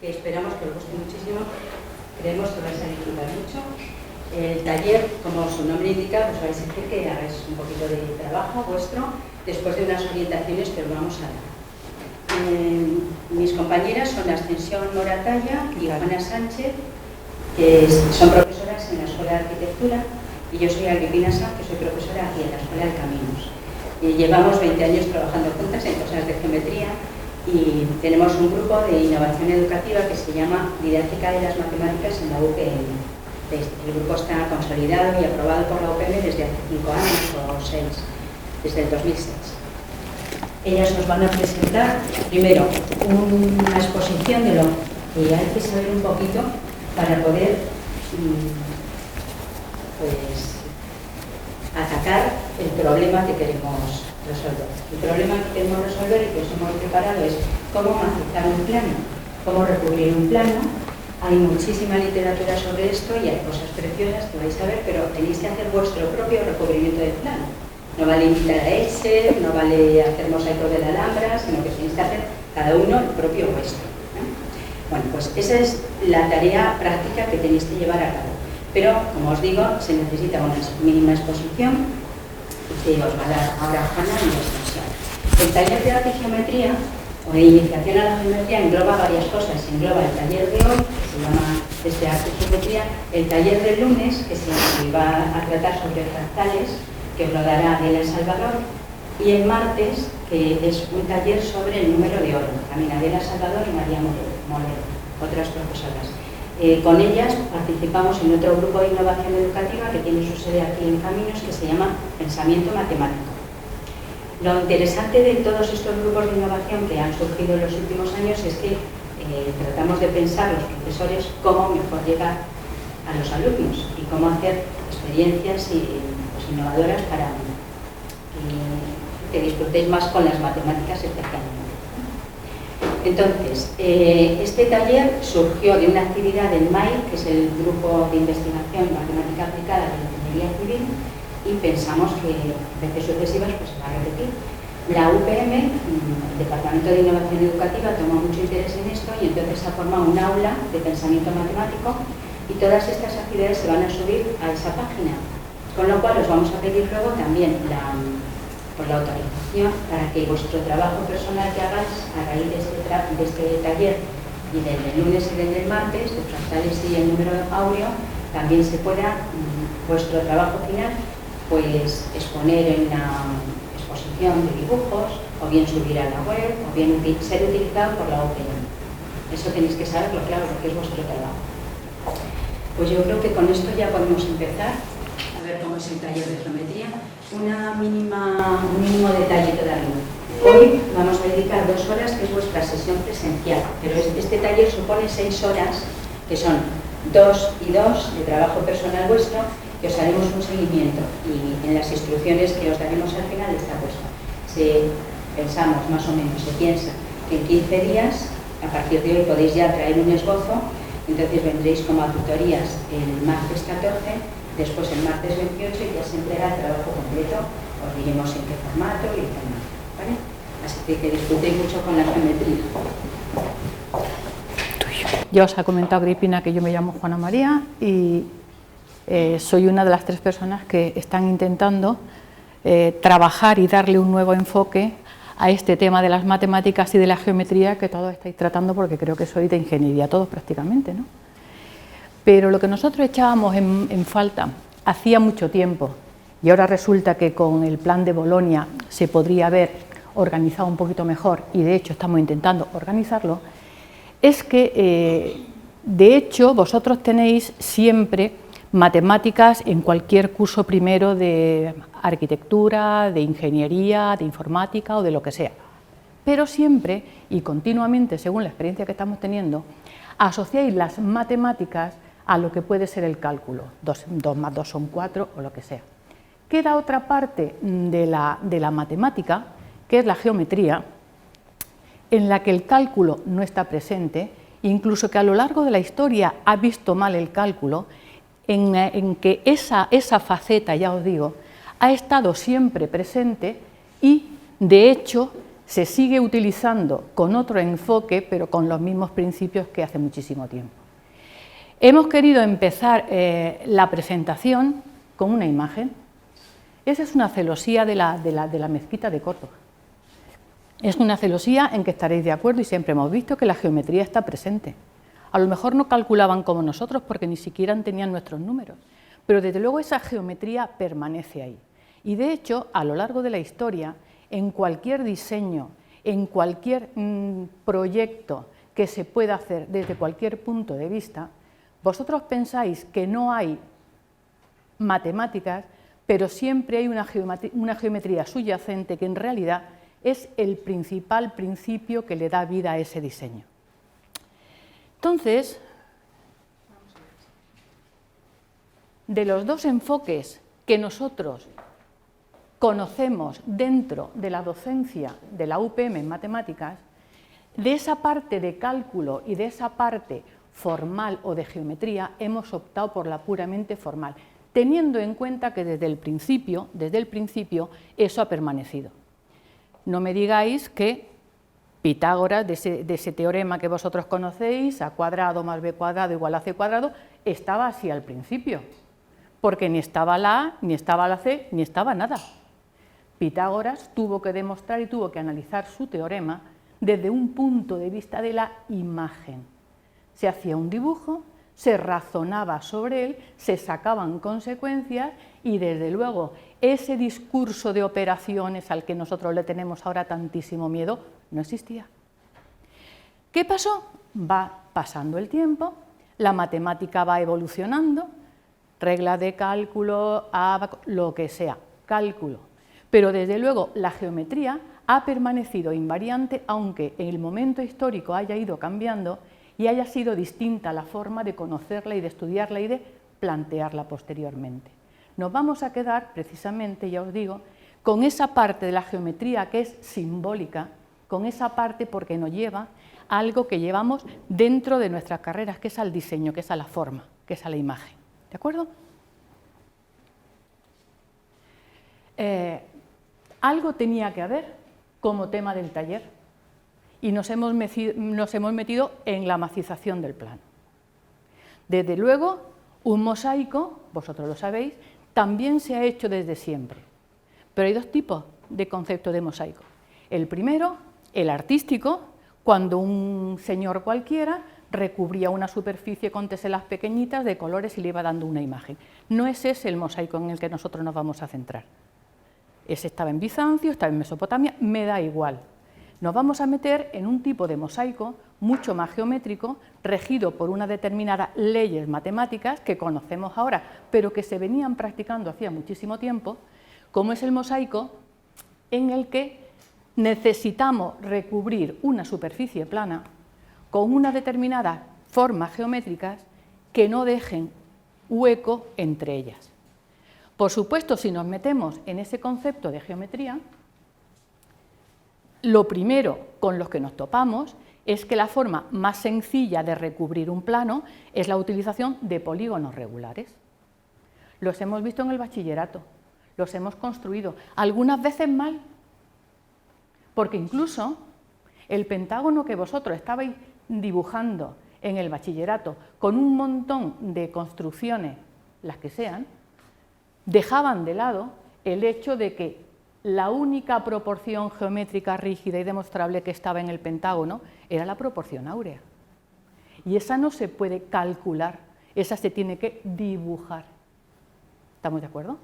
que esperamos que os guste muchísimo, creemos que vais a disfrutar mucho. El taller, como su nombre indica, os vais a decir que hagáis un poquito de trabajo vuestro después de unas orientaciones que os vamos a dar. Mis compañeras son Ascensión Moratalla y Juana Sánchez, que son profesoras en la Escuela de Arquitectura, y yo soy Agripina Sanz, que soy profesora aquí en la Escuela de Caminos. Llevamos 20 años trabajando juntas en cosas de geometría y tenemos un grupo de innovación educativa que se llama Didáctica de las Matemáticas en la UPM. El grupo está consolidado y aprobado por la UPM desde hace 5 años o 6, desde el 2006. Ellas nos van a presentar, primero, una exposición de lo que hay que saber un poquito para poder pues, atacar el problema que queremos resolver. El problema que queremos resolver y que os hemos preparado es cómo maquetar un plano, cómo recubrir un plano. Hay muchísima literatura sobre esto y hay cosas preciosas que vais a ver, pero tenéis que hacer vuestro propio recubrimiento del plano. No vale invitar a Excel, no vale hacer mosaicos de la Alhambra, sino que tenéis que hacer cada uno el propio vuestro. Bueno, pues esa es la tarea práctica que tenéis que llevar a cabo. Pero, como os digo, se necesita una mínima exposición que os va a dar ahora Juana y extensión. El taller de arte y geometría, o de iniciación a la geometría, engloba varias cosas. Engloba el taller de hoy, que se llama arte y geometría, el taller del lunes, que se va a tratar sobre fractales, que os lo dará Adela Salvador, y el martes, que es un taller sobre el número de oro, también Adela Salvador y María Molero, otras profesoras. Con ellas participamos en otro grupo de innovación educativa que tiene su sede aquí en Caminos, que se llama Pensamiento Matemático. Lo interesante de todos estos grupos de innovación que han surgido en los últimos años es que tratamos de pensar los profesores cómo mejor llegar a los alumnos y cómo hacer experiencias innovadoras para que disfrutéis más con las matemáticas especialmente. Entonces, este taller surgió de una actividad del MAI, que es el Grupo de Investigación Matemática Aplicada de Ingeniería Civil, y pensamos que veces sucesivas pues, se va a repetir. La UPM, el Departamento de Innovación Educativa, tomó mucho interés en esto y entonces se ha formado un aula de pensamiento matemático y todas estas actividades se van a subir a esa página. Con lo cual os vamos a pedir luego también la autorización para que vuestro trabajo personal que hagáis a raíz de este taller y del lunes y del martes, de fractales y el número áureo, también se pueda vuestro trabajo final pues exponer en una exposición de dibujos o bien subir a la web o bien ser utilizado por la UPM. Eso tenéis que saberlo, claro, porque es vuestro trabajo. Pues yo creo que con esto ya podemos empezar a ver cómo es el taller de geometría. Un mínimo detalle todavía. Hoy vamos a dedicar 2 horas, que es vuestra sesión presencial, pero este taller supone 6 horas, que son 2 y 2 de trabajo personal vuestro, que os haremos un seguimiento y en las instrucciones que os daremos al final está puesto. Pensamos más o menos, se piensa que en 15 días, a partir de hoy podéis ya traer un esbozo, entonces vendréis como a tutorías el martes 14, después el martes 28 y ya se entrega el trabajo completo, os diremos en qué formato y demás, ¿vale? Así que disfrutéis mucho con la geometría. Ya os ha comentado Agripina que yo me llamo Juana María y soy una de las 3 personas que están intentando trabajar y darle un nuevo enfoque a este tema de las matemáticas y de la geometría que todos estáis tratando, porque creo que sois de ingeniería todos prácticamente, ¿no? Pero lo que nosotros echábamos en falta hacía mucho tiempo, y ahora resulta que con el plan de Bolonia se podría haber organizado un poquito mejor, y de hecho estamos intentando organizarlo, es que de hecho vosotros tenéis siempre matemáticas en cualquier curso primero de arquitectura, de ingeniería, de informática o de lo que sea, pero siempre y continuamente, según la experiencia que estamos teniendo, asociáis las matemáticas a lo que puede ser el cálculo, 2 más 2 son 4 o lo que sea. Queda otra parte de la matemática, que es la geometría, en la que el cálculo no está presente, incluso que a lo largo de la historia ha visto mal el cálculo, en que esa faceta, ya os digo, ha estado siempre presente y, de hecho, se sigue utilizando con otro enfoque, pero con los mismos principios que hace muchísimo tiempo. Hemos querido empezar la presentación con una imagen. Esa es una celosía de la mezquita de Córdoba. Es una celosía en que estaréis de acuerdo y siempre hemos visto que la geometría está presente. A lo mejor no calculaban como nosotros porque ni siquiera tenían nuestros números, pero desde luego esa geometría permanece ahí. Y de hecho, a lo largo de la historia, en cualquier diseño, en cualquier proyecto que se pueda hacer desde cualquier punto de vista, vosotros pensáis que no hay matemáticas, pero siempre hay una geometría subyacente que en realidad es el principal principio que le da vida a ese diseño. Entonces, de los dos enfoques que nosotros conocemos dentro de la docencia de la UPM en matemáticas, de esa parte de cálculo y de esa parte formal o de geometría, hemos optado por la puramente formal, teniendo en cuenta que desde el principio eso ha permanecido. No me digáis que Pitágoras, de ese teorema que vosotros conocéis, a cuadrado más b cuadrado igual a c cuadrado, estaba así al principio, porque ni estaba la a, ni estaba la c, ni estaba nada. Pitágoras tuvo que demostrar y tuvo que analizar su teorema desde un punto de vista de la imagen. Se hacía un dibujo, se razonaba sobre él, se sacaban consecuencias y desde luego ese discurso de operaciones al que nosotros le tenemos ahora tantísimo miedo no existía. ¿Qué pasó? Va pasando el tiempo, la matemática va evolucionando, reglas de cálculo, lo que sea, cálculo. Pero desde luego la geometría ha permanecido invariante, aunque en el momento histórico haya ido cambiando y haya sido distinta la forma de conocerla y de estudiarla y de plantearla posteriormente. Nos vamos a quedar precisamente, ya os digo, con esa parte de la geometría que es simbólica, con esa parte porque nos lleva a algo que llevamos dentro de nuestras carreras, que es al diseño, que es a la forma, que es a la imagen. ¿De acuerdo? Algo tenía que haber como tema del taller y nos hemos metido en la macización del plano. Desde luego, un mosaico, vosotros lo sabéis, también se ha hecho desde siempre, pero hay dos tipos de concepto de mosaico. El primero, el artístico, cuando un señor cualquiera recubría una superficie con teselas pequeñitas de colores y le iba dando una imagen. No es ese el mosaico en el que nosotros nos vamos a centrar. Ese estaba en Bizancio, estaba en Mesopotamia, me da igual. Nos vamos a meter en un tipo de mosaico mucho más geométrico, regido por unas determinadas leyes matemáticas que conocemos ahora, pero que se venían practicando hacía muchísimo tiempo, como es el mosaico en el que necesitamos recubrir una superficie plana con unas determinadas formas geométricas que no dejen hueco entre ellas. Por supuesto, si nos metemos en ese concepto de geometría, lo primero con lo que nos topamos es que la forma más sencilla de recubrir un plano es la utilización de polígonos regulares. Los hemos visto en el bachillerato, los hemos construido, algunas veces mal, porque incluso el pentágono que vosotros estabais dibujando en el bachillerato con un montón de construcciones, las que sean, dejaban de lado el hecho de que la única proporción geométrica rígida y demostrable que estaba en el pentágono era la proporción áurea. Y esa no se puede calcular, esa se tiene que dibujar. ¿Estamos de acuerdo?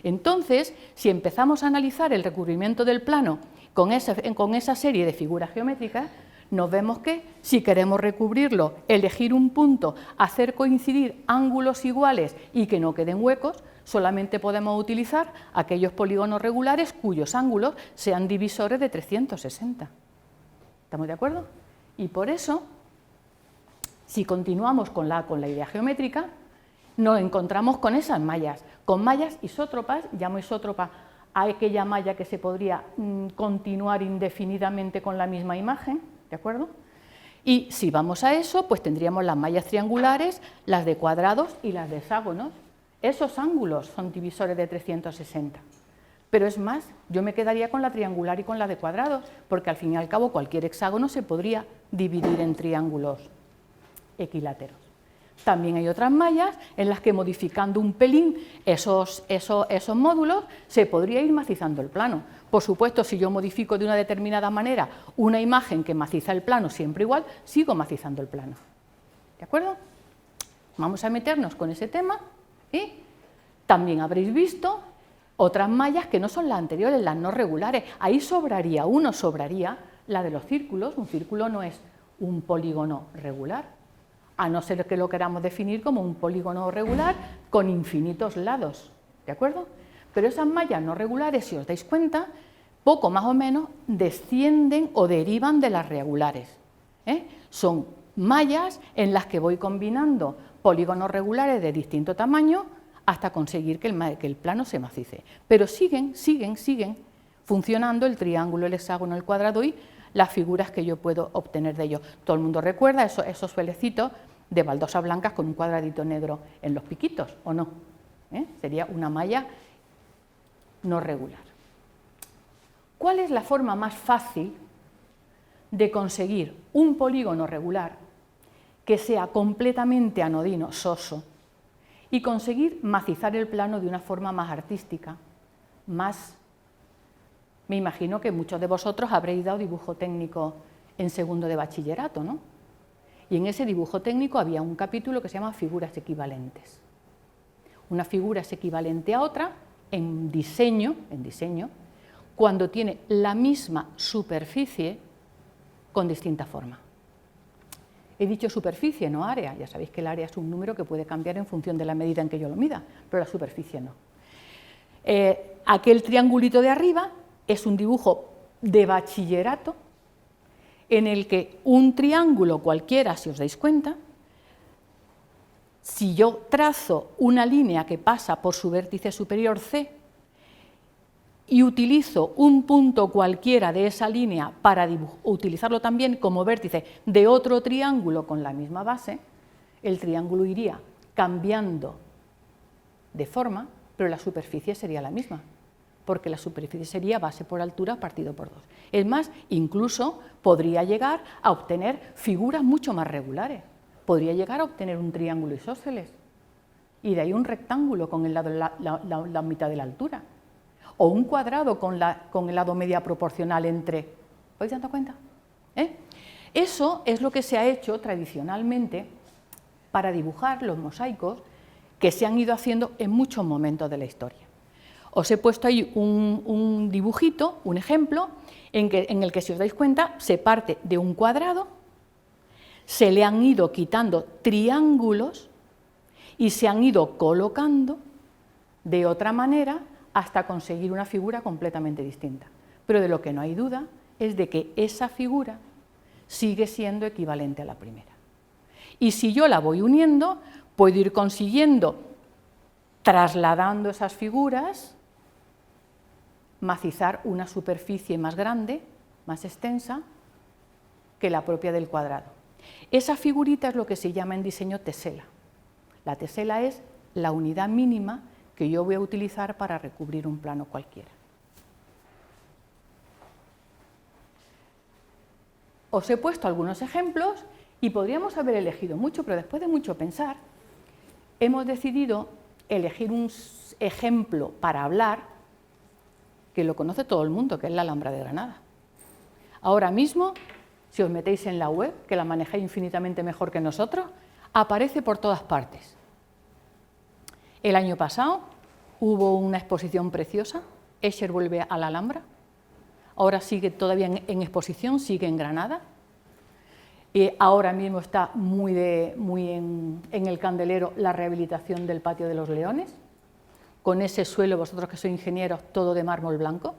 Entonces, si empezamos a analizar el recubrimiento del plano con esa serie de figuras geométricas, nos vemos que si queremos recubrirlo, elegir un punto, hacer coincidir ángulos iguales y que no queden huecos, solamente podemos utilizar aquellos polígonos regulares cuyos ángulos sean divisores de 360. ¿Estamos de acuerdo? Y por eso, si continuamos con la idea geométrica, nos encontramos con esas mallas, con mallas isótropas. Llamo isótropa a aquella malla que se podría continuar indefinidamente con la misma imagen, ¿de acuerdo? Y si vamos a eso, pues tendríamos las mallas triangulares, las de cuadrados y las de hexágonos. Esos ángulos son divisores de 360. Pero es más, yo me quedaría con la triangular y con la de cuadrados, porque al fin y al cabo cualquier hexágono se podría dividir en triángulos equiláteros. También hay otras mallas en las que, modificando un pelín esos módulos, se podría ir macizando el plano. Por supuesto, si yo modifico de una determinada manera una imagen que maciza el plano siempre igual, sigo macizando el plano. ¿De acuerdo? Vamos a meternos con ese tema y también habréis visto otras mallas que no son las anteriores, las no regulares. Ahí sobraría la de los círculos. Un círculo no es un polígono regular, a no ser que lo queramos definir como un polígono regular con infinitos lados, ¿de acuerdo? Pero esas mallas no regulares, si os dais cuenta, poco más o menos descienden o derivan de las regulares, ¿eh? Son mallas en las que voy combinando polígonos regulares de distinto tamaño hasta conseguir que el plano se macice. Pero siguen funcionando el triángulo, el hexágono, el cuadrado y las figuras que yo puedo obtener de ellos. Todo el mundo recuerda esos suelecitos de baldosas blancas con un cuadradito negro en los piquitos, ¿o no? Sería una malla no regular. ¿Cuál es la forma más fácil de conseguir un polígono regular que sea completamente anodino, soso, y conseguir macizar el plano de una forma más artística, más... Me imagino que muchos de vosotros habréis dado dibujo técnico en segundo de bachillerato, ¿no? Y en ese dibujo técnico había un capítulo que se llama figuras equivalentes. Una figura es equivalente a otra en diseño, cuando tiene la misma superficie con distinta forma. He dicho superficie, no área. Ya sabéis que el área es un número que puede cambiar en función de la medida en que yo lo mida, pero la superficie no. Aquel triangulito de arriba es un dibujo de bachillerato en el que un triángulo cualquiera, si os dais cuenta, si yo trazo una línea que pasa por su vértice superior C y utilizo un punto cualquiera de esa línea para utilizarlo también como vértice de otro triángulo con la misma base, el triángulo iría cambiando de forma, pero la superficie sería la misma, porque la superficie sería base por altura partido por 2. Es más, incluso podría llegar a obtener figuras mucho más regulares. Podría llegar a obtener un triángulo isósceles y de ahí un rectángulo con el lado, la mitad de la altura, o un cuadrado con el lado media proporcional entre... ¿Os dando cuenta? Eso es lo que se ha hecho tradicionalmente para dibujar los mosaicos que se han ido haciendo en muchos momentos de la historia. Os he puesto ahí un dibujito, un ejemplo, en el que, si os dais cuenta, se parte de un cuadrado, se le han ido quitando triángulos y se han ido colocando de otra manera hasta conseguir una figura completamente distinta. Pero de lo que no hay duda es de que esa figura sigue siendo equivalente a la primera. Y si yo la voy uniendo, puedo ir consiguiendo, trasladando esas figuras, macizar una superficie más grande, más extensa, que la propia del cuadrado. Esa figurita es lo que se llama en diseño tesela. La tesela es la unidad mínima que yo voy a utilizar para recubrir un plano cualquiera. Os he puesto algunos ejemplos y podríamos haber elegido mucho, pero después de mucho pensar, hemos decidido elegir un ejemplo para hablar que lo conoce todo el mundo, que es la Alhambra de Granada. Ahora mismo, si os metéis en la web, que la manejáis infinitamente mejor que nosotros, aparece por todas partes. El año pasado hubo una exposición preciosa, Escher vuelve a la Alhambra, ahora sigue todavía en exposición, sigue en Granada, ahora mismo está muy en el candelero la rehabilitación del Patio de los Leones, con ese suelo, vosotros que sois ingenieros, todo de mármol blanco,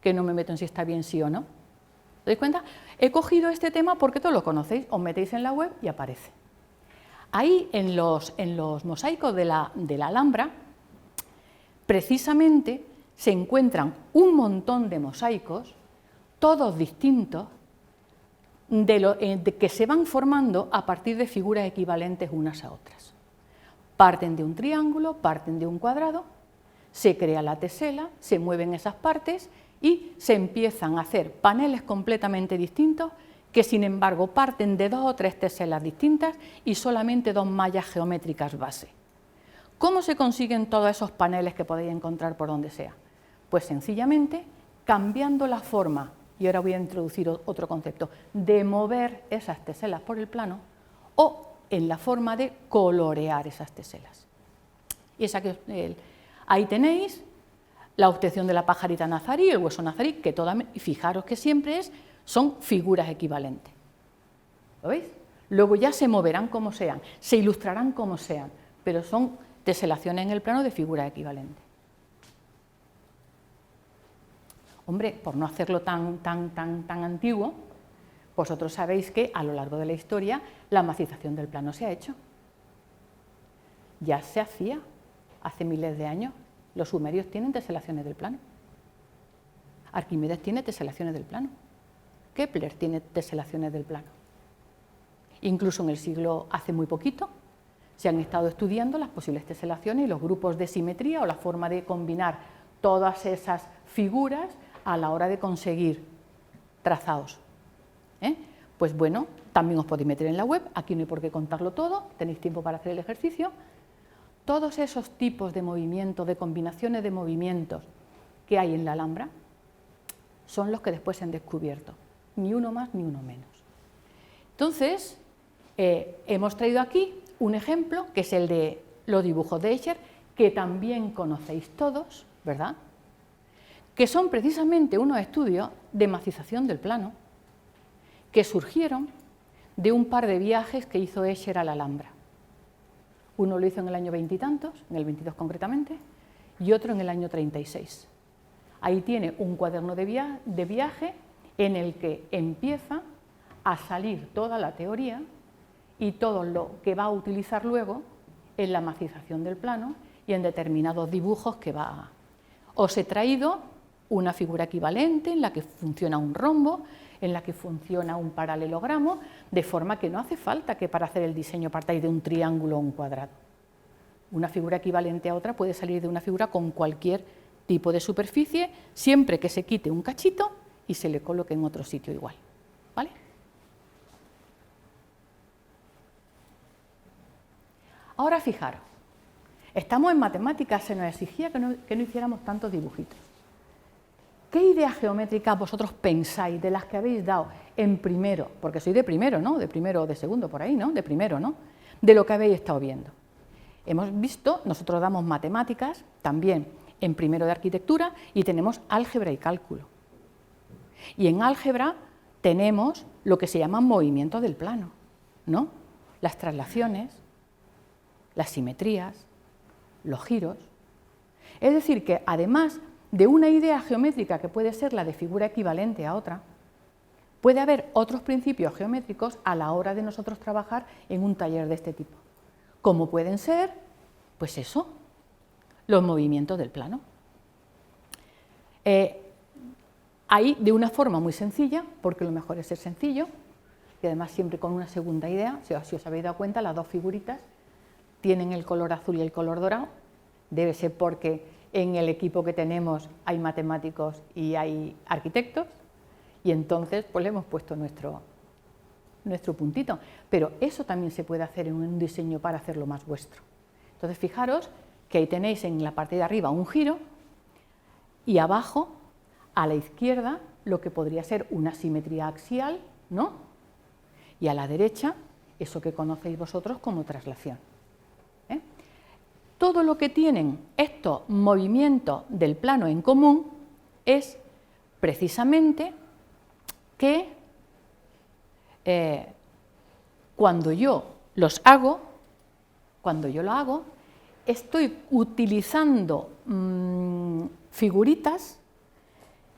que no me meto en si está bien sí o no. ¿Os dais cuenta? He cogido este tema porque todos lo conocéis, os metéis en la web y aparece. Ahí en los mosaicos de la Alhambra, precisamente se encuentran un montón de mosaicos, todos distintos, que se van formando a partir de figuras equivalentes unas a otras. Parten de un triángulo, parten de un cuadrado, se crea la tesela, se mueven esas partes y se empiezan a hacer paneles completamente distintos que sin embargo parten de 2 o 3 teselas distintas y solamente 2 mallas geométricas base. ¿Cómo se consiguen todos esos paneles que podéis encontrar por donde sea? Pues sencillamente cambiando la forma, y ahora voy a introducir otro concepto, de mover esas teselas por el plano o en la forma de colorear esas teselas. Y ahí tenéis la obtención de la pajarita nazarí, el hueso nazarí, que fijaros que siempre son figuras equivalentes. ¿Lo veis? Luego ya se moverán como sean, se ilustrarán como sean, pero son teselaciones en el plano de figuras equivalentes. Hombre, por no hacerlo tan antiguo, vosotros sabéis que a lo largo de la historia la macización del plano se ha hecho. Ya se hacía hace miles de años. Los sumerios tienen teselaciones del plano. Arquímedes tiene teselaciones del plano. Kepler tiene teselaciones del plano. Incluso en el siglo hace muy poquito se han estado estudiando las posibles teselaciones y los grupos de simetría o la forma de combinar todas esas figuras a la hora de conseguir trazados. Pues bueno, también os podéis meter en la web, aquí no hay por qué contarlo todo, tenéis tiempo para hacer el ejercicio. Todos esos tipos de movimientos, de combinaciones de movimientos que hay en la Alhambra son los que después se han descubierto, ni uno más ni uno menos. Entonces, hemos traído aquí un ejemplo que es el de los dibujos de Escher, que también conocéis todos, ¿verdad?, que son precisamente unos estudios de macización del plano que surgieron de un par de viajes que hizo Escher a la Alhambra. Uno lo hizo en el año 20 y tantos, en el 22 concretamente, y otro en el año 36. Ahí tiene un cuaderno de viaje en el que empieza a salir toda la teoría y todo lo que va a utilizar luego en la macización del plano y en determinados dibujos que va a... Os he traído una figura equivalente en la que funciona un rombo, en la que funciona un paralelogramo, de forma que no hace falta que para hacer el diseño partáis de un triángulo o un cuadrado. Una figura equivalente a otra puede salir de una figura con cualquier tipo de superficie, siempre que se quite un cachito y se le coloque en otro sitio igual. ¿Vale? Ahora fijaros, estamos en matemáticas, se nos exigía que no hiciéramos tantos dibujitos. ¿Qué ideas geométricas vosotros pensáis de las que habéis dado en primero? Porque soy de primero, ¿no? De primero o de segundo, por ahí, ¿no? De primero, ¿no? De lo que habéis estado viendo. Hemos visto, nosotros damos matemáticas también en primero de arquitectura y tenemos álgebra y cálculo. Y en álgebra tenemos lo que se llaman movimientos del plano, ¿no? Las traslaciones, las simetrías, los giros. Es decir, que además de una idea geométrica que puede ser la de figura equivalente a otra, puede haber otros principios geométricos a la hora de nosotros trabajar en un taller de este tipo, como pueden ser, pues eso, los movimientos del plano. Ahí, de una forma muy sencilla, porque lo mejor es ser sencillo, y además siempre con una segunda idea, si os habéis dado cuenta, las dos figuritas tienen el color azul y el color dorado, debe ser porque en el equipo que tenemos hay matemáticos y hay arquitectos, y entonces pues le hemos puesto nuestro puntito. Pero eso también se puede hacer en un diseño para hacerlo más vuestro. Entonces fijaros que ahí tenéis en la parte de arriba un giro y abajo, a la izquierda, lo que podría ser una simetría axial, ¿no? Y a la derecha, eso que conocéis vosotros como traslación. Todo lo que tienen estos movimientos del plano en común es precisamente que cuando yo lo hago, estoy utilizando figuritas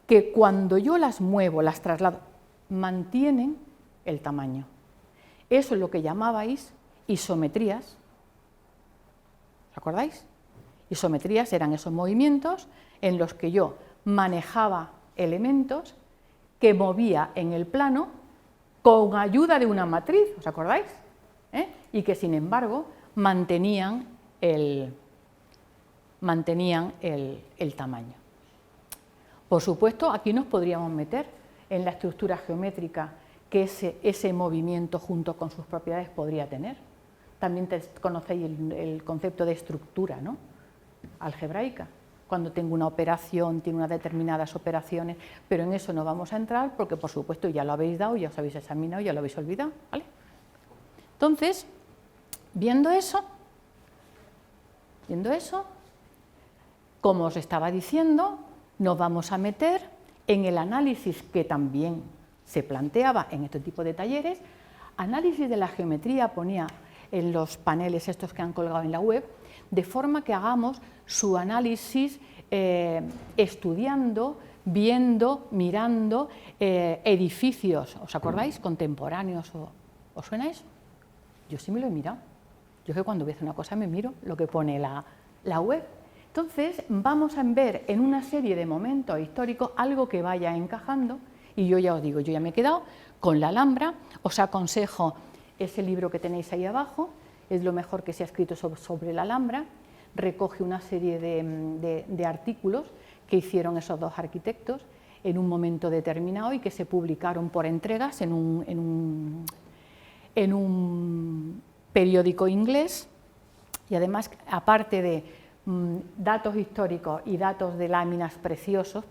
que cuando yo las muevo, las traslado, mantienen el tamaño. Eso es lo que llamabais isometrías. ¿Os acordáis? Isometrías eran esos movimientos en los que yo manejaba elementos que movía en el plano con ayuda de una matriz, ¿os acordáis? Y que sin embargo mantenían mantenían el tamaño. Por supuesto, aquí nos podríamos meter en la estructura geométrica que ese movimiento junto con sus propiedades podría tener. También conocéis el concepto de estructura, ¿no?, algebraica. Cuando tengo una operación, tiene unas determinadas operaciones, pero en eso no vamos a entrar porque, por supuesto, ya lo habéis dado, ya os habéis examinado, ya lo habéis olvidado, ¿vale? Entonces, viendo eso, como os estaba diciendo, nos vamos a meter en el análisis que también se planteaba en este tipo de talleres, análisis de la geometría, ponía en los paneles estos que han colgado en la web, de forma que hagamos su análisis estudiando, viendo, mirando edificios, ¿os acordáis? Contemporáneos, ¿os suena eso? Yo sí me lo he mirado. Yo que cuando voy a hacer una cosa me miro lo que pone la web. Entonces vamos a ver en una serie de momentos históricos algo que vaya encajando, y yo ya os digo, yo ya me he quedado con la Alhambra. Os aconsejo ese libro que tenéis ahí abajo, es lo mejor que se ha escrito sobre la Alhambra, recoge una serie de artículos que hicieron esos dos arquitectos en un momento determinado y que se publicaron por entregas en un periódico inglés, y además, aparte de datos históricos y datos de láminas preciosos,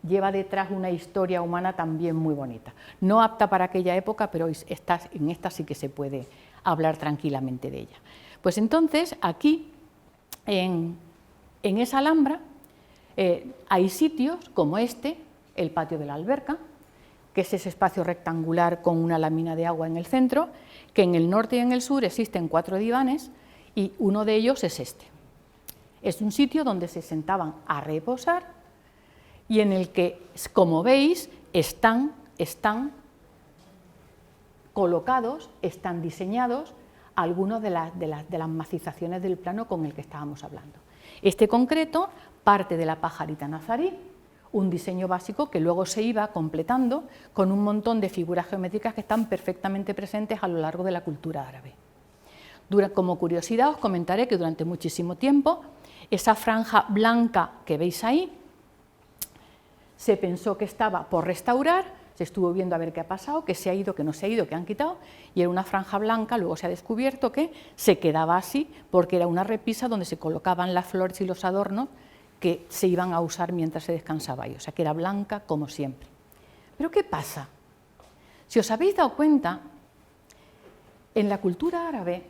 lleva detrás una historia humana también muy bonita. No apta para aquella época, pero en esta sí que se puede hablar tranquilamente de ella. Pues entonces, aquí, en esa Alhambra, hay sitios como este, el patio de la Alberca, que es ese espacio rectangular con una lámina de agua en el centro, que en el norte y en el sur existen 4 divanes, y uno de ellos es este. Es un sitio donde se sentaban a reposar y en el que, como veis, están colocados, están diseñados algunas de las macizaciones del plano con el que estábamos hablando. Este concreto parte de la pajarita nazarí, un diseño básico que luego se iba completando con un montón de figuras geométricas que están perfectamente presentes a lo largo de la cultura árabe. Como curiosidad os comentaré que durante muchísimo tiempo esa franja blanca que veis ahí se pensó que estaba por restaurar, se estuvo viendo a ver qué ha pasado, que se ha ido, que no se ha ido, que han quitado, y era una franja blanca. Luego se ha descubierto que se quedaba así porque era una repisa donde se colocaban las flores y los adornos que se iban a usar mientras se descansaba ahí, o sea que era blanca como siempre. Pero ¿qué pasa? Si os habéis dado cuenta, en la cultura árabe,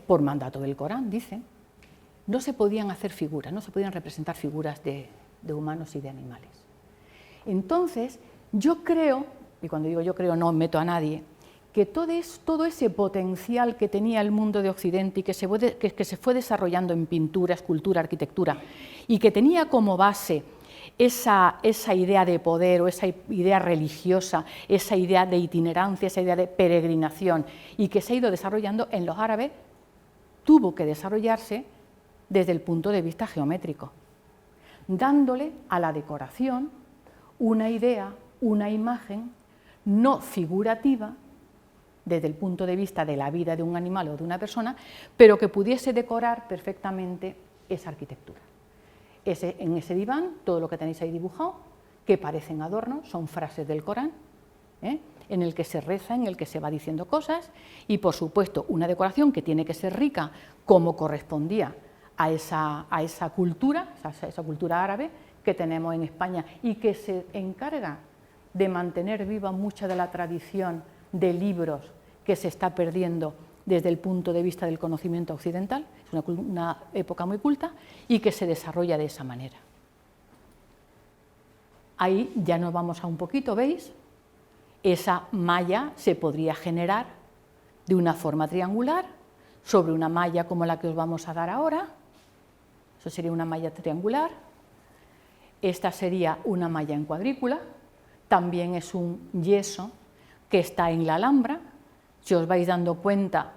por mandato del Corán, dicen, no se podían hacer figuras, no se podían representar figuras de humanos y de animales. Entonces, yo creo, y cuando digo yo creo no meto a nadie, que todo ese potencial que tenía el mundo de Occidente y que se fue desarrollando en pintura, escultura, arquitectura, y que tenía como base esa idea de poder o esa idea religiosa, esa idea de itinerancia, esa idea de peregrinación, y que se ha ido desarrollando en los árabes, tuvo que desarrollarse desde el punto de vista geométrico, dándole a la decoración una idea, una imagen no figurativa desde el punto de vista de la vida de un animal o de una persona, pero que pudiese decorar perfectamente esa arquitectura. En ese diván, todo lo que tenéis ahí dibujado, que parecen adornos, son frases del Corán, en el que se reza, en el que se va diciendo cosas, y por supuesto una decoración que tiene que ser rica como correspondía a esa cultura árabe que tenemos en España y que se encarga de mantener viva mucha de la tradición de libros que se está perdiendo desde el punto de vista del conocimiento occidental. Es una época muy culta y que se desarrolla de esa manera. Ahí ya nos vamos a un poquito, ¿veis? Esa malla se podría generar de una forma triangular sobre una malla como la que os vamos a dar ahora. Eso sería una malla triangular. Esta sería una malla en cuadrícula. También es un yeso que está en la Alhambra. Si os vais dando cuenta,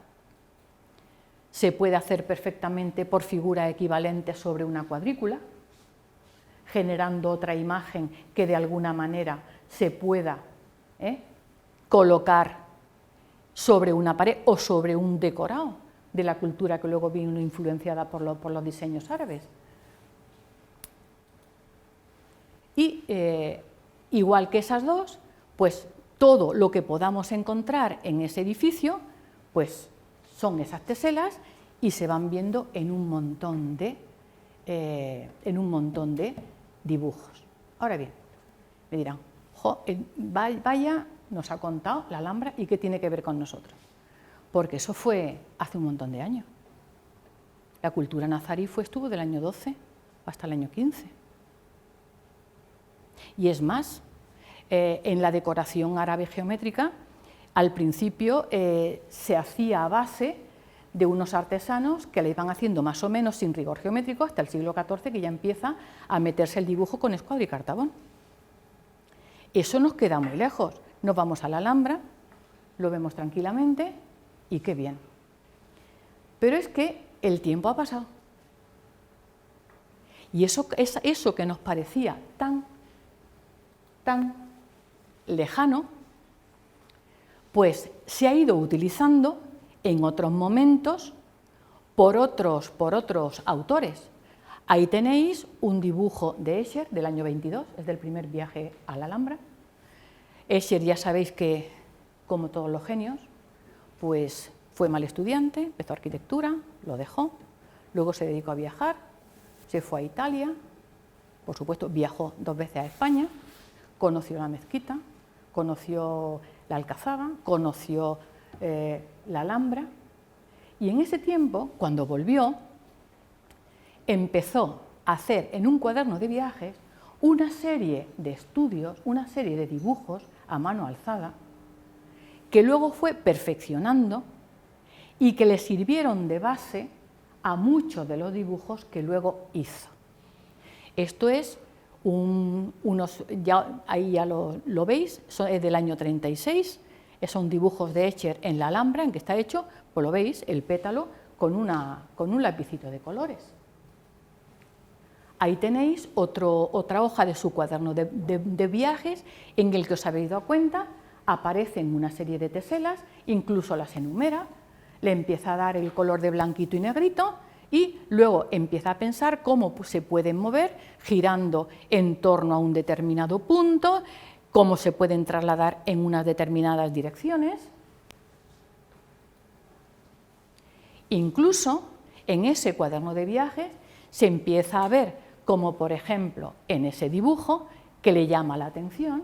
se puede hacer perfectamente por figura equivalente sobre una cuadrícula, generando otra imagen que de alguna manera se pueda colocar sobre una pared o sobre un decorado, de la cultura que luego vino influenciada por los diseños árabes. Y igual que esas dos, pues todo lo que podamos encontrar en ese edificio, pues son esas teselas y se van viendo en un montón de dibujos. Ahora bien, me dirán, vaya, nos ha contado la Alhambra y qué tiene que ver con nosotros. Porque eso fue hace un montón de años. La cultura nazarí estuvo del año 12 hasta el año 15. Y es más, en la decoración árabe geométrica, al principio se hacía a base de unos artesanos que le iban haciendo más o menos sin rigor geométrico hasta el siglo XIV, que ya empieza a meterse el dibujo con escuadra y cartabón. Eso nos queda muy lejos. Nos vamos a la Alhambra, lo vemos tranquilamente y qué bien. Pero es que el tiempo ha pasado. Y eso que nos parecía tan lejano, pues se ha ido utilizando en otros momentos por otros autores. Ahí tenéis un dibujo de Escher del año 22, es del primer viaje a la Alhambra. Escher, ya sabéis que, como todos los genios, pues fue mal estudiante, empezó arquitectura, lo dejó, luego se dedicó a viajar, se fue a Italia, por supuesto viajó 2 veces a España, conoció la mezquita, conoció la Alcazaba, conoció la Alhambra, y en ese tiempo, cuando volvió, empezó a hacer en un cuaderno de viajes una serie de estudios, una serie de dibujos a mano alzada, que luego fue perfeccionando y que le sirvieron de base a muchos de los dibujos que luego hizo. Esto es ahí ya lo veis, es del año 36, son dibujos de Escher en la Alhambra, en que está hecho, pues lo veis, el pétalo con un lapicito de colores. Ahí tenéis otra hoja de su cuaderno de viajes, en el que os habéis dado cuenta, aparecen una serie de teselas, incluso las enumera, le empieza a dar el color de blanquito y negrito, y luego empieza a pensar cómo se pueden mover girando en torno a un determinado punto, cómo se pueden trasladar en unas determinadas direcciones. Incluso en ese cuaderno de viajes se empieza a ver, como por ejemplo en ese dibujo, que le llama la atención,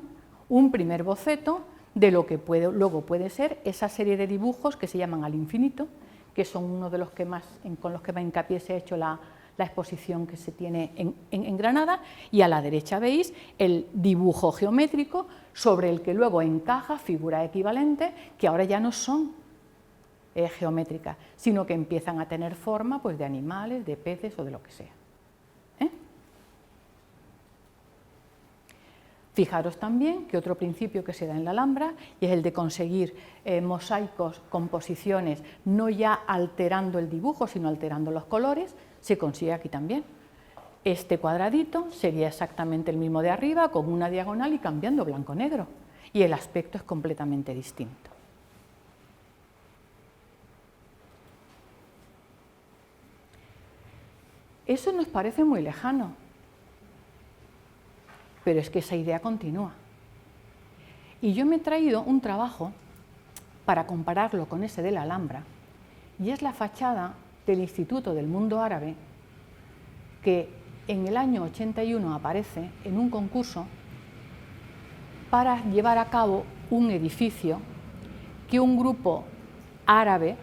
un primer boceto de lo que luego puede ser esa serie de dibujos que se llaman al infinito, que son uno de los que con los que más hincapié se ha hecho la exposición que se tiene en Granada, y a la derecha veis el dibujo geométrico sobre el que luego encaja figuras equivalentes que ahora ya no son geométricas, sino que empiezan a tener forma pues, de animales, de peces o de lo que sea. Fijaros también que otro principio que se da en la Alhambra y es el de conseguir mosaicos, composiciones, no ya alterando el dibujo, sino alterando los colores, se consigue aquí también. Este cuadradito sería exactamente el mismo de arriba, con una diagonal y cambiando blanco-negro, y el aspecto es completamente distinto. Eso nos parece muy lejano, pero es que esa idea continúa. Y yo me he traído un trabajo para compararlo con ese de la Alhambra, y es la fachada del Instituto del Mundo Árabe, que en el año 81 aparece en un concurso para llevar a cabo un edificio que un grupo árabe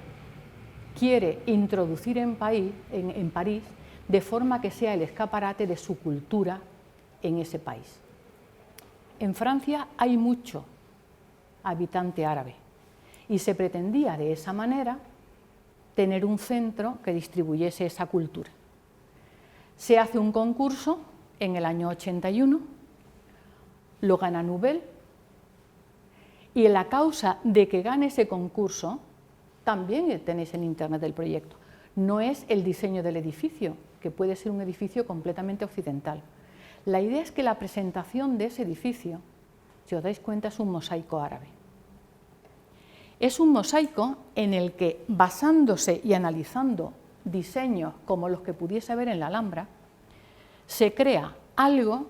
quiere introducir en París, de forma que sea el escaparate de su cultura en ese país. En Francia hay mucho habitante árabe y se pretendía de esa manera tener un centro que distribuyese esa cultura. Se hace un concurso en el año 81, lo gana Nouvel, y la causa de que gane ese concurso, también tenéis en internet el proyecto, no es el diseño del edificio, que puede ser un edificio completamente occidental. La idea es que la presentación de ese edificio, si os dais cuenta, es un mosaico árabe. Es un mosaico en el que, basándose y analizando diseños como los que pudiese haber en la Alhambra, se crea algo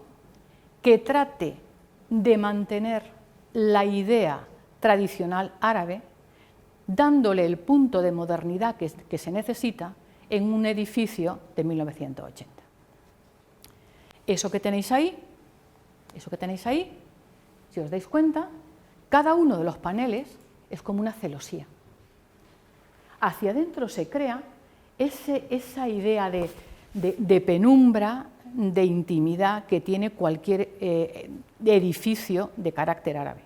que trate de mantener la idea tradicional árabe, dándole el punto de modernidad que se necesita en un edificio de 1980. Eso que tenéis ahí, si os dais cuenta, cada uno de los paneles es como una celosía. Hacia adentro se crea esa idea de penumbra, de intimidad que tiene cualquier edificio de carácter árabe.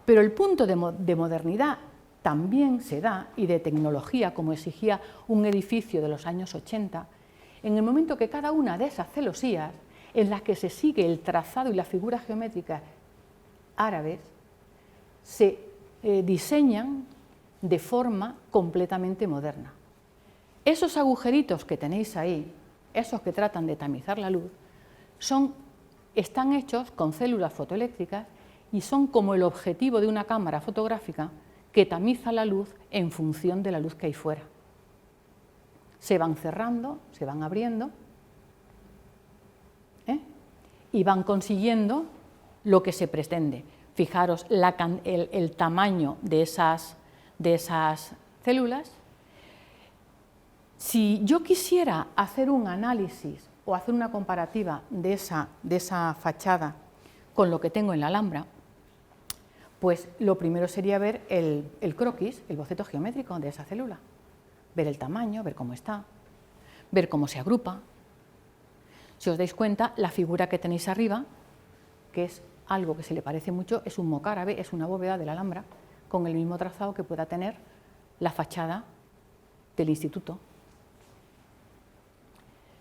Pero el punto de modernidad también se da, y de tecnología, como exigía un edificio de los años 80, en el momento que cada una de esas celosías, en las que se sigue el trazado y las figuras geométricas árabes, se diseñan de forma completamente moderna. Esos agujeritos que tenéis ahí, esos que tratan de tamizar la luz, están hechos con células fotoeléctricas y son como el objetivo de una cámara fotográfica que tamiza la luz en función de la luz que hay fuera. Se van cerrando, se van abriendo, y van consiguiendo lo que se pretende. Fijaros el tamaño de esas células. Si yo quisiera hacer un análisis o hacer una comparativa de esa fachada con lo que tengo en la Alhambra, pues lo primero sería ver el croquis, el boceto geométrico de esa célula, ver el tamaño, ver cómo está, ver cómo se agrupa. Si os dais cuenta, la figura que tenéis arriba, que es algo que se le parece mucho, es un mocárabe, es una bóveda de la Alhambra, con el mismo trazado que pueda tener la fachada del instituto.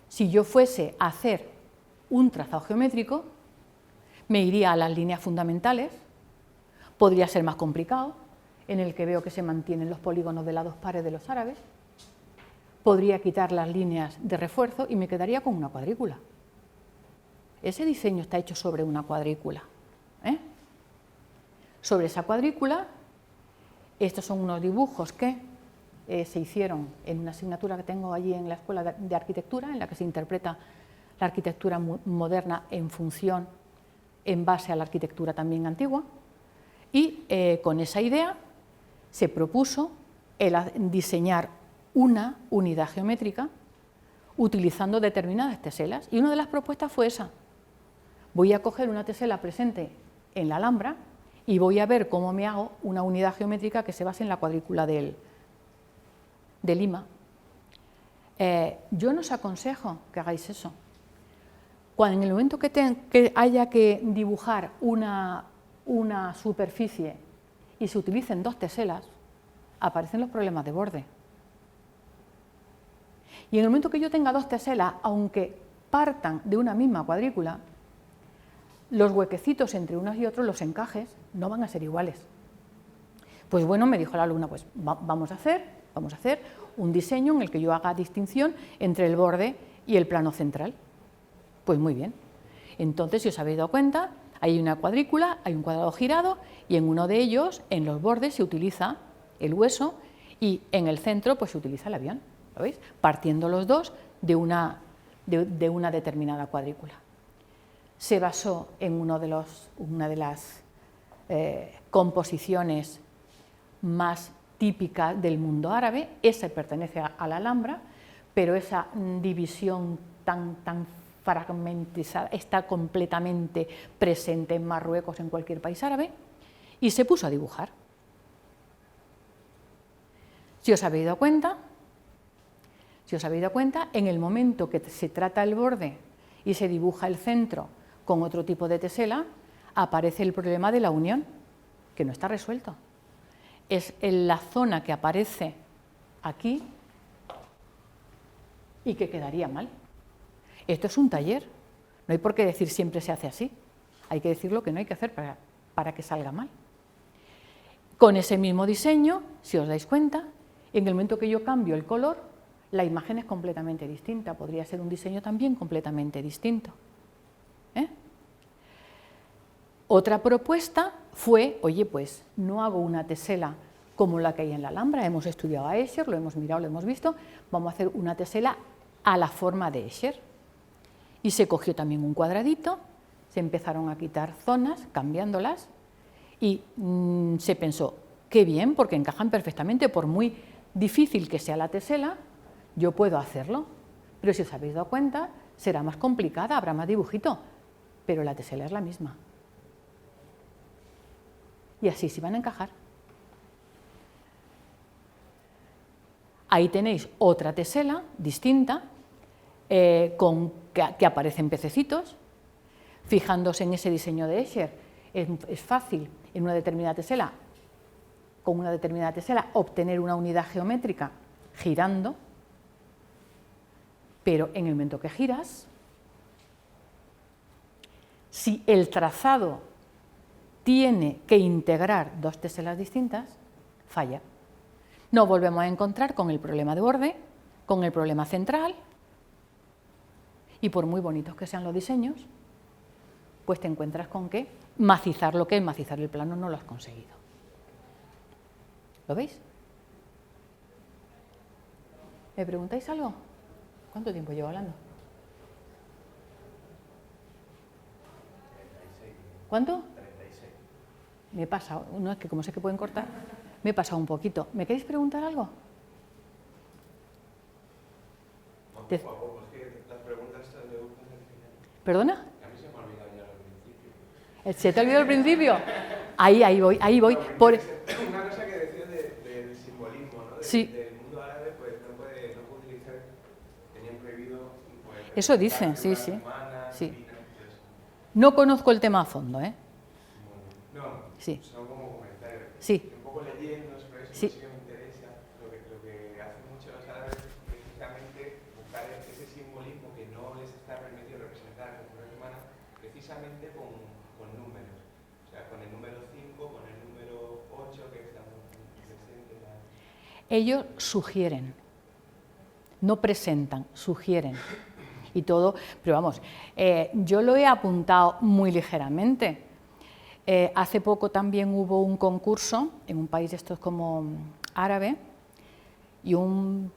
Si yo fuese a hacer un trazado geométrico, me iría a las líneas fundamentales, podría ser más complicado, en el que veo que se mantienen los polígonos de lados pares de los árabes, podría quitar las líneas de refuerzo y me quedaría con una cuadrícula. Ese diseño está hecho sobre una cuadrícula. Sobre esa cuadrícula, estos son unos dibujos que se hicieron en una asignatura que tengo allí en la Escuela de Arquitectura, en la que se interpreta la arquitectura moderna en base a la arquitectura también antigua, y con esa idea se propuso diseñar una unidad geométrica utilizando determinadas teselas, y una de las propuestas fue esa. Voy a coger una tesela presente en la Alhambra y voy a ver cómo me hago una unidad geométrica que se base en la cuadrícula de Lima. Yo no os aconsejo que hagáis eso. En el momento que haya que dibujar una superficie y se utilicen dos teselas, aparecen los problemas de borde. Y en el momento que yo tenga dos teselas, aunque partan de una misma cuadrícula, los huequecitos entre unos y otros, los encajes, no van a ser iguales. Pues bueno, me dijo la alumna, pues vamos a hacer un diseño en el que yo haga distinción entre el borde y el plano central. Pues muy bien. Entonces, si os habéis dado cuenta, hay una cuadrícula, hay un cuadrado girado, y en uno de ellos, en los bordes, se utiliza el hueso, y en el centro pues se utiliza el avión, ¿lo veis? Partiendo los dos de una determinada cuadrícula. Se basó en una de las composiciones más típicas del mundo árabe. Esa pertenece a la Alhambra, pero esa división tan fragmentizada está completamente presente en Marruecos, en cualquier país árabe, y se puso a dibujar. Si os habéis dado cuenta, en el momento que se trata el borde y se dibuja el centro con otro tipo de tesela, aparece el problema de la unión, que no está resuelto. Es en la zona que aparece aquí y que quedaría mal. Esto es un taller, no hay por qué decir siempre se hace así, hay que decir lo que no hay que hacer para que salga mal. Con ese mismo diseño, si os dais cuenta, en el momento que yo cambio el color, la imagen es completamente distinta, podría ser un diseño también completamente distinto. Otra propuesta fue, oye, pues no hago una tesela como la que hay en la Alhambra. Hemos estudiado a Escher, lo hemos mirado, lo hemos visto. Vamos a hacer una tesela a la forma de Escher. Y se cogió también un cuadradito, se empezaron a quitar zonas, cambiándolas, y se pensó, qué bien, porque encajan perfectamente, por muy difícil que sea la tesela, yo puedo hacerlo. Pero si os habéis dado cuenta, será más complicada, habrá más dibujito, pero la tesela es la misma. Y así se van a encajar. Ahí tenéis otra tesela distinta, que aparecen pececitos. Fijándose en ese diseño de Escher, es fácil en una determinada tesela, con una determinada tesela, obtener una unidad geométrica girando, pero en el momento que giras, si el trazado tiene que integrar dos teselas distintas, falla. Nos volvemos a encontrar con el problema de borde, con el problema central, y por muy bonitos que sean los diseños, pues te encuentras con que macizar lo que es macizar el plano no lo has conseguido. ¿Lo veis? ¿Me preguntáis algo? ¿Cuánto tiempo llevo hablando? ¿Cuánto? 36. Me he pasado, no es que como sé que pueden cortar, me he pasado un poquito. ¿Me queréis preguntar algo? Poco a poco, es que las preguntas se me gustan al final. ¿Perdona? A mí se me ha olvidado ya al principio. ¿Se te ha olvidado el principio? Ahí voy. Una cosa que decías del simbolismo, ¿no? Sí. Del mundo árabe, pues no puede utilizar, tenían prohibido. Pues, Eso dicen, sí. Humanas, Sí. divinas, pues, No conozco el tema a fondo, ¿eh? no, Sí. son como comentarios. Sí. Un poco leyendo sobre eso, Sí. sí que me interesa. Lo que hacen mucho los árabes es precisamente buscar ese simbolismo que no les está permitido representar como una humana, precisamente con números. O sea, con el número 5, con el número 8 que estamos presentes. Ellos sugieren, no presentan, sugieren. Y todo, pero vamos, yo lo he apuntado muy ligeramente. Hace poco también hubo un concurso en un país de estos como árabe y un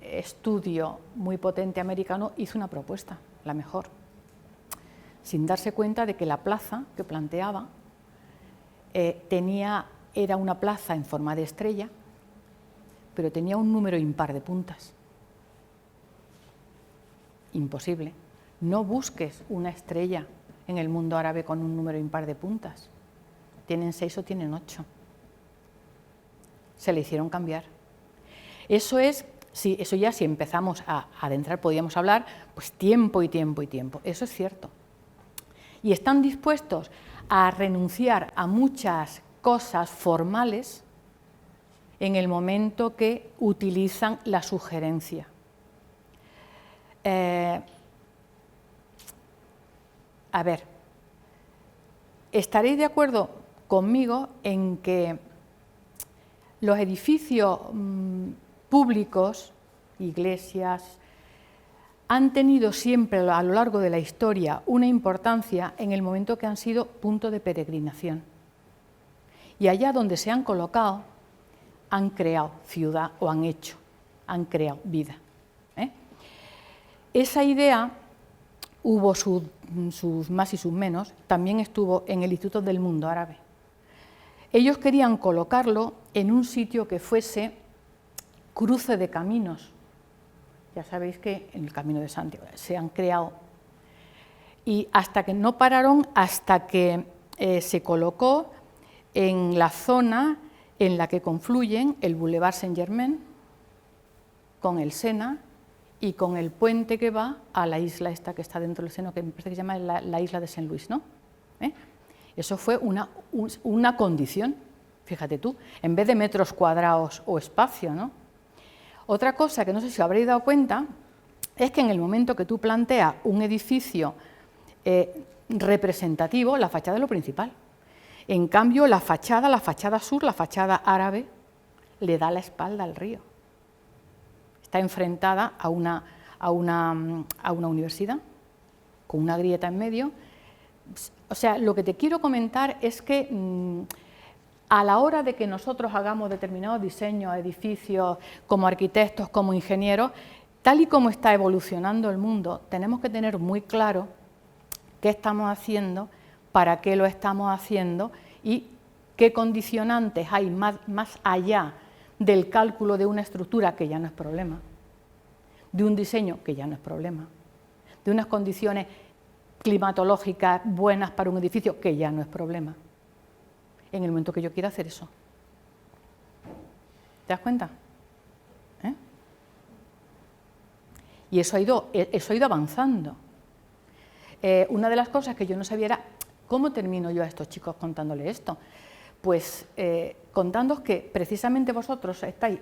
estudio muy potente americano hizo una propuesta, la mejor, sin darse cuenta de que la plaza que planteaba era una plaza en forma de estrella, pero tenía un número impar de puntas. Imposible. No busques una estrella en el mundo árabe con un número impar de puntas. Tienen 6 o tienen 8. Se le hicieron cambiar. Eso es, eso ya si empezamos a adentrar, podríamos hablar, pues tiempo y tiempo y tiempo. Eso es cierto. Y están dispuestos a renunciar a muchas cosas formales en el momento que utilizan la sugerencia. A ver, estaréis de acuerdo conmigo en que los edificios públicos, iglesias, han tenido siempre a lo largo de la historia una importancia en el momento que han sido punto de peregrinación. Y allá donde se han colocado, han creado ciudad o han creado vida. Esa idea hubo sus más y sus menos, también estuvo en el Instituto del Mundo Árabe. Ellos querían colocarlo en un sitio que fuese cruce de caminos. Ya sabéis que en el Camino de Santiago se han creado. Y hasta que no pararon, hasta que se colocó en la zona en la que confluyen el Boulevard Saint-Germain con el Sena y con el puente que va a la isla esta que está dentro del Sena, que me parece que se llama la isla de Saint Louis, ¿no? Eso fue una condición, fíjate tú, en vez de metros cuadrados o espacio, ¿no? Otra cosa que no sé si os habréis dado cuenta es que en el momento que tú planteas un edificio representativo, la fachada es lo principal. En cambio, la fachada sur, la fachada árabe, le da la espalda al río. Está enfrentada a una universidad, con una grieta en medio. O sea, lo que te quiero comentar es que a la hora de que nosotros hagamos determinados diseños, edificios, como arquitectos, como ingenieros, tal y como está evolucionando el mundo, tenemos que tener muy claro qué estamos haciendo, para qué lo estamos haciendo y qué condicionantes hay más allá del cálculo de una estructura, que ya no es problema, de un diseño, que ya no es problema, de unas condiciones climatológicas buenas para un edificio, que ya no es problema, en el momento que yo quiera hacer eso. ¿Te das cuenta? Y eso ha ido avanzando. Una de las cosas que yo no sabía era, ¿cómo termino yo a estos chicos contándoles esto? Pues contándoos que precisamente vosotros estáis,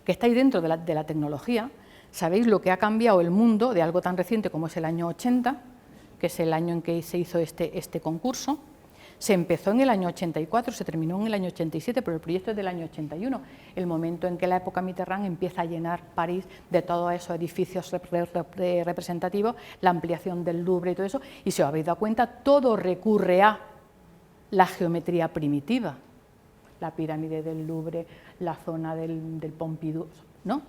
que estáis dentro de la tecnología, sabéis lo que ha cambiado el mundo de algo tan reciente como es el año 80, que es el año en que se hizo este concurso. Se empezó en el año 84, se terminó en el año 87, pero el proyecto es del año 81, el momento en que la época Mitterrand empieza a llenar París de todos esos edificios representativos, la ampliación del Louvre y todo eso, y si os habéis dado cuenta, todo recurre a la geometría primitiva, la pirámide del Louvre, la zona del Pompidou, ¿no?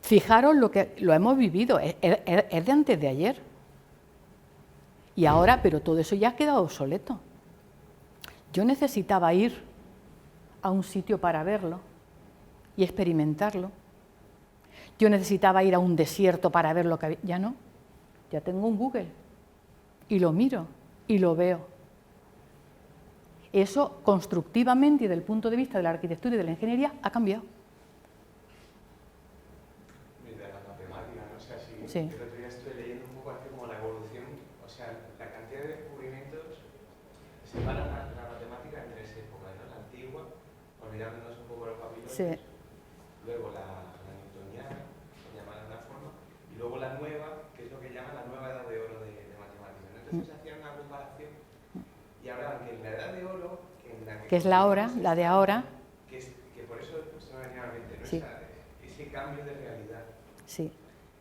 Fijaros lo que lo hemos vivido, es de antes de ayer. Y ahora, pero todo eso ya ha quedado obsoleto. Yo necesitaba ir a un sitio para verlo y experimentarlo. Yo necesitaba ir a un desierto para ver lo que había. Ya no, ya tengo un Google y lo miro y lo veo. Eso constructivamente y desde el punto de vista de la arquitectura y de la ingeniería ha cambiado. De la matemática, ¿no? O sea, si sí. El otro día estoy leyendo un poco así como la evolución, o sea, la cantidad de descubrimientos separan la matemática en tres épocas, ¿no? La antigua, olvidándonos un poco de los babilonios, Sí. Luego la newtoniana, por llamarla de una forma, y luego la nueva, que es lo que llaman la nueva edad de oro de matemáticas, ¿no? Entonces hacían una comparación y hablaban que en la edad de oro, que es la hora, la de ahora, que por eso se me venía a la mente, ¿no? Sí. Ese cambio de realidad. Sí.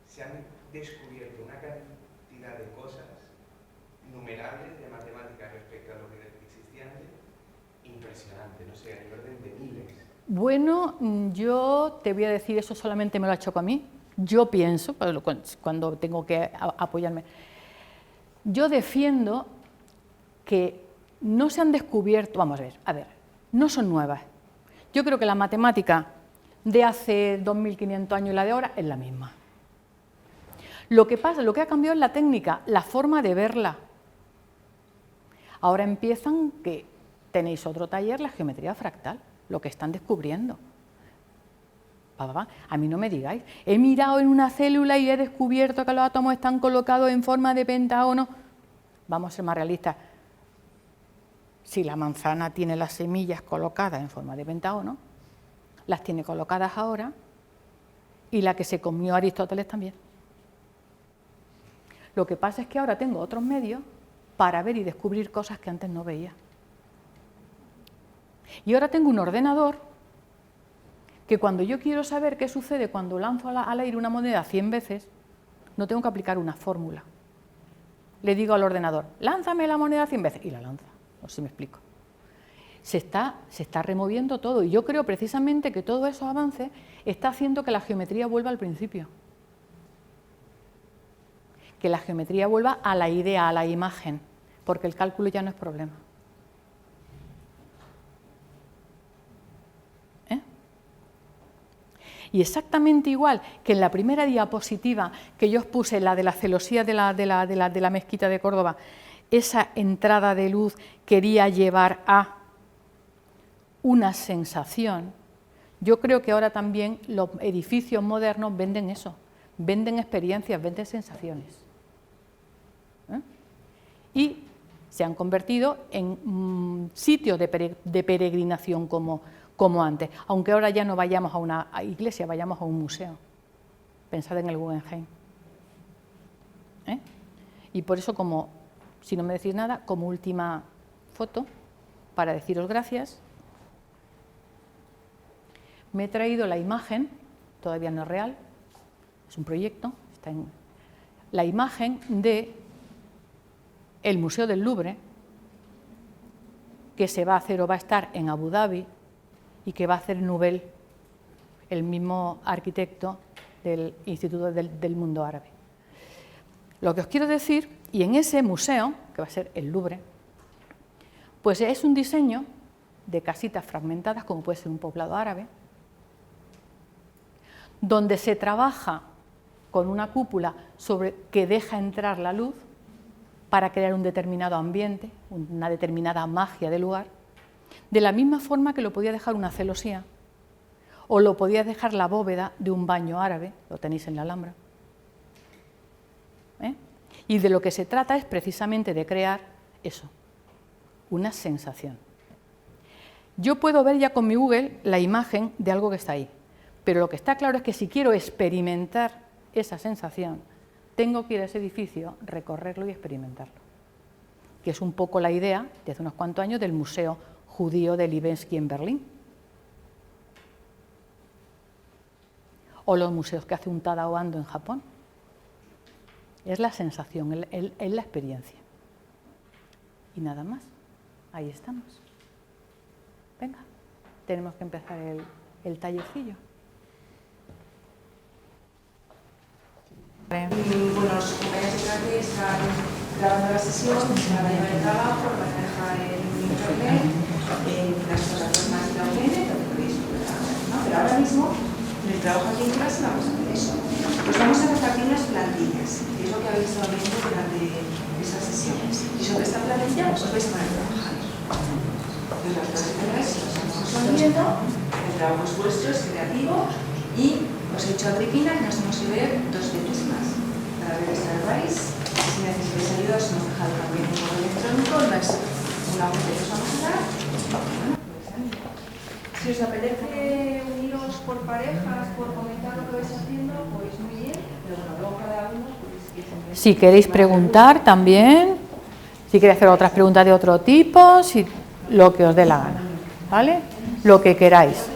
Se han descubierto una cantidad de cosas numerables de matemáticas respecto a lo que existía antes, impresionante, no sé, a nivel de miles. Bueno, yo te voy a decir, eso solamente me lo ha hecho a mí. Yo pienso, cuando tengo que apoyarme, yo defiendo que no se han descubierto, vamos a ver, no son nuevas. Yo creo que la matemática de hace 2500 años y la de ahora es la misma. Lo que pasa, lo que ha cambiado es la técnica, la forma de verla. Ahora empiezan que tenéis otro taller, la geometría fractal, lo que están descubriendo. A mí no me digáis, he mirado en una célula y he descubierto que los átomos están colocados en forma de pentágono. Vamos a ser más realistas. Si la manzana tiene las semillas colocadas en forma de pentágono, las tiene colocadas ahora, y la que se comió Aristóteles también. Lo que pasa es que ahora tengo otros medios para ver y descubrir cosas que antes no veía. Y ahora tengo un ordenador que cuando yo quiero saber qué sucede cuando lanzo al aire una moneda 100 veces, no tengo que aplicar una fórmula. Le digo al ordenador, lánzame la moneda 100 veces, y la lanza. No sé si me explico. Se está removiendo todo, y yo creo precisamente que todos esos avances está haciendo que la geometría vuelva al principio. Que la geometría vuelva a la idea, a la imagen, porque el cálculo ya no es problema. Y exactamente igual que en la primera diapositiva que yo os puse, la de la celosía de la mezquita de Córdoba, esa entrada de luz quería llevar a una sensación. Yo creo que ahora también los edificios modernos venden eso, venden experiencias, venden sensaciones. Y se han convertido en sitios de peregrinación como antes, aunque ahora ya no vayamos a una iglesia, vayamos a un museo. Pensad en el Guggenheim. Y por eso, como, si no me decís nada, como última foto, para deciros gracias, me he traído la imagen, todavía no es real, es un proyecto, está en la imagen de el Museo del Louvre, que se va a hacer o va a estar en Abu Dhabi y que va a hacer Nubel, el mismo arquitecto del Instituto del Mundo Árabe. Lo que os quiero decir, y en ese museo, que va a ser el Louvre, pues es un diseño de casitas fragmentadas, como puede ser un poblado árabe, donde se trabaja con una cúpula que deja entrar la luz para crear un determinado ambiente, una determinada magia del lugar, de la misma forma que lo podía dejar una celosía o lo podía dejar la bóveda de un baño árabe, lo tenéis en la Alhambra. Y de lo que se trata es precisamente de crear eso, una sensación. Yo puedo ver ya con mi Google la imagen de algo que está ahí, pero lo que está claro es que si quiero experimentar esa sensación, tengo que ir a ese edificio, recorrerlo y experimentarlo, que es un poco la idea de hace unos cuantos años del Museo Judío de Libeskiy en Berlín, o los museos que hace un Tadao Ando en Japón. Es la sensación, es la experiencia. Y nada más, ahí estamos. Venga, tenemos que empezar el tallercillo. Bueno, los compañeros de clase están grabando la sesión, se van a llevar el trabajo, lo van a dejar en internet, en las plataformas de la UNED, donde podéis publicar, ¿no? Pero ahora mismo, en el trabajo aquí en clase, vamos a hacer eso. Pues vamos a repartir unas plantillas, que es lo que habéis estado viendo durante esas sesiones. Y sobre esta plantilla os vais a poner a trabajar. Entonces, las clases las vamos viendo, el trabajo es vuestro, es creativo, y os he dicho a Agripina que nos tenemos que ver 2 veces más. Para ver esta advice, si necesitáis ayuda os hemos dejado también un correo electrónico, no es una web que os vamos a dar. Bueno, pues, si os apetece uniros por parejas, por comentar lo que vais haciendo, pues muy bien, pero bueno, luego cada uno... Pues, si queréis preguntar también, si queréis hacer otras preguntas de otro tipo, lo que os dé la gana, ¿vale? Lo que queráis.